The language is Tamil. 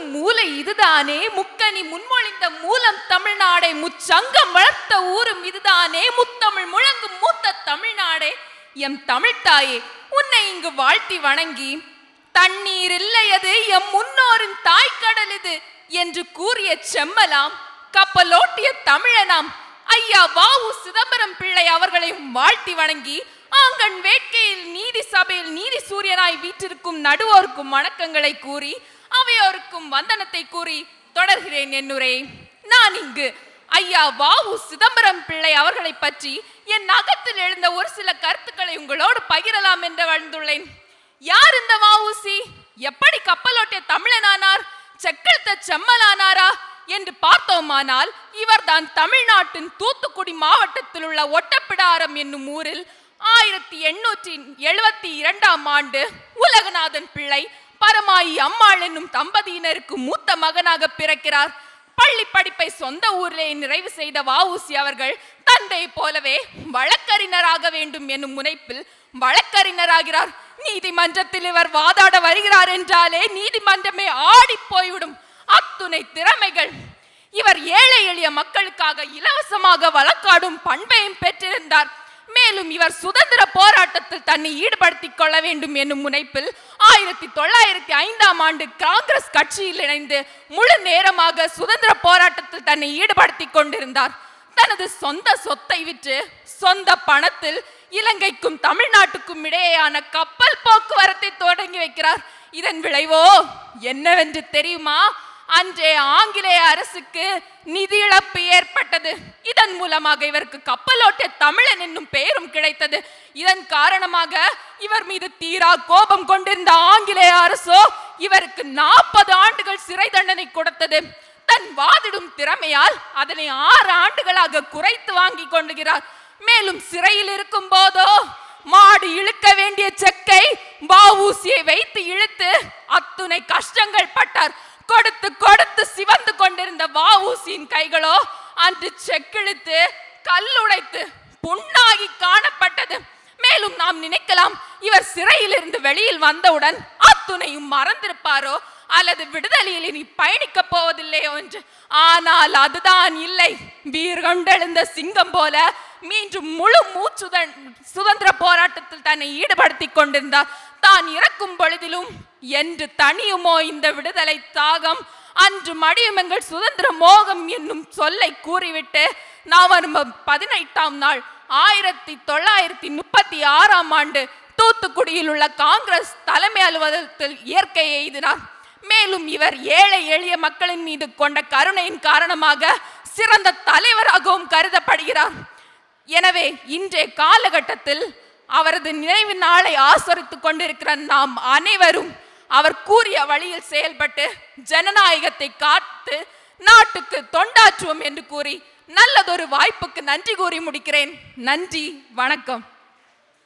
முற்றும் மூலை இதுதானே, முக்கனி முன்மொழிந்த மூலம் தமிழ்நாடே, முச்சங்கம் வளர்த்த ஊரும் இதுதானே, முத்தமிழ் முழங்கும் மூத்த தமிழ்நாடே, எம் தமிழ்த்தாயே உன்னை இங்கு வாழ்த்தி வணங்கி, தண்ணீர் இல்லையது எம் முன்னோரின் தாய்க்கடல் இது என்று கூறிய செம்மலாம் கப்பலோட்டிய தமிழனாம் ஐயா வ.உ. சிதம்பரம் பிள்ளை அவர்களையும் வாழ்த்தி வணங்கி, ஆங்கண் வேட்கையில் நீதி சபையில் நீதி சூரியனாய் வீற்றிருக்கும் நடுவோருக்கும் வணக்கங்களை கூறி, அவையோருக்கும் வந்தனத்தை கூறி தொடர்கிறேன் என்னுரை. நான் இங்கு ஐயா வ.உ. சிதம்பரம் பிள்ளை அவர்களை பற்றி என் அகத்தில் எழுந்த ஒரு சில கருத்துக்களை உங்களோடு பகிரலாம் என்று வந்துள்ளேன். யார் இந்த வ.உ.சி? எப்படி கப்பலோட்டிய தமிழனானார்? செக்கெழுத்த செம்மலானாரா என்று பார்த்தோமானால், இவர்தான் தமிழ்நாட்டின் தூத்துக்குடி மாவட்டத்தில் உள்ள ஒட்டப்பிடாரம் என்னும் ஊரில் 1872 ஆண்டு உலகநாதன் பிள்ளை பரமாயி அம்மாள் என்னும் தம்பதியினருக்கு மூத்த மகனாக பிறக்கிறார். பள்ளி படிப்பை சொந்த ஊரிலே நிறைவு செய்த வ.உ.சி அவர்கள் தந்தை போலவே வழக்கறிஞராக வேண்டும் என்னும் முனைப்பில் வழக்கறிஞராகிறார். நீதிமன்றத்தில் இவர் வாதாட வருகிறார் என்றாலே நீதிமன்றமே ஆடி போய்விடும். அத்துணை திறமைகள். இவர் ஏழை எளிய மக்களுக்காக இலவசமாக வழக்காடும் பண்பையும் பெற்றிருந்தார். மேலும் இவர் சுதந்திர போராட்டத்தில் தன்னை ஈடுபடுத்திக் கொள்ள வேண்டும் என்னும் முனைப்பில் 1905 ஆண்டு காங்கிரஸ் கட்சியில் இணைந்து முழு நேரமாக சுதந்திர போராட்டத்தில் தன்னை ஈடுபடுத்திக் கொண்டிருந்தார். தனது சொந்த சொத்தை விற்று சொந்த பணத்தில் இலங்கைக்கும் தமிழ்நாட்டுக்கும் இடையேயான கப்பல் போக்குவரத்தை தொடங்கி வைக்கிறார். இதன் விளைவோ என்னவென்று தெரியுமா? அன்றைய ஆங்கிலேய அரசுக்கு நிதி இழப்பு ஏற்பட்டது. இதன் மூலமாக இவருக்கு கப்பலோட்டிய தமிழன் என்னும் பெயரும் கிடைத்தது. இதன் காரணமாக இவர் மீது தீரா கோபம் கொண்டிருந்த ஆங்கிலேய அரசோ இவருக்கு 40 ஆண்டுகள் சிறை தண்டனை கொடுத்தது. தன் வாதிடும் திறமையால் அதனை 6 ஆண்டுகளாக குறைத்து வாங்கி கொண்டுகிறார். மேலும் சிறையில் இருக்கும் போதோ மாடு இழுக்க வேண்டிய செக்கை வ.உ.சியை வைத்து இழுத்து அத்துணை கஷ்டங்கள் பட்டார். கொடுத்து கொடுத்து சிவந்து கொண்டிருந்த வ.உ.சியின் கைகளோ அன்று செக்கிழுத்து கல்லுடைத்து புண்ணாகி காணப்பட்டது. மேலும் நாம் நினைக்கலாம், இவர் சிறையில் இருந்து வெளியில் வந்தவுடன் அத்துணையும் மறந்திருப்பாரோ அல்லது விடுதலையில் இனி பயணிக்க போவதில்லையோ என்று. ஆனால் அதுதான் இல்லை. வீர் கொண்டெழுந்த சிங்கம் போல மீண்டும் முழு மூச்சுடன் சுதந்திர போராட்டத்தில் தன்னை ஈடுபடுத்திக் கொண்டிருந்தார். தான் இறக்கும் பொழுதிலும் என்று தனியுமோ இந்த விடுதலை தாகம், அன்று மடியும் எங்கள் சுதந்திர மோகம் என்னும் சொல்லை கூறிவிட்டு நவம்பர் 18 நாள் 1936 ஆண்டு தூத்துக்குடியில் உள்ள காங்கிரஸ் தலைமை அலுவலகத்தில் இயற்கை எய்தினார். மேலும் இவர் ஏழை எளிய மக்களின் மீது கொண்ட கருணையின் காரணமாக சிறந்த தலைவராகவும் கருதப்படுகிறார். எனவே இன்றைய காலகட்டத்தில் அவரது நினைவு நாளை ஆசரித்துக் கொண்டிருக்கிற நாம் அனைவரும் அவர் கூறிய வழியில் செயல்பட்டு ஜனநாயகத்தை காத்து நாட்டுக்கு தொண்டாற்றுவோம் என்று கூறி நல்லதொரு வாய்ப்புக்கு நன்றி கூறி முடிக்கிறேன். நன்றி, வணக்கம்.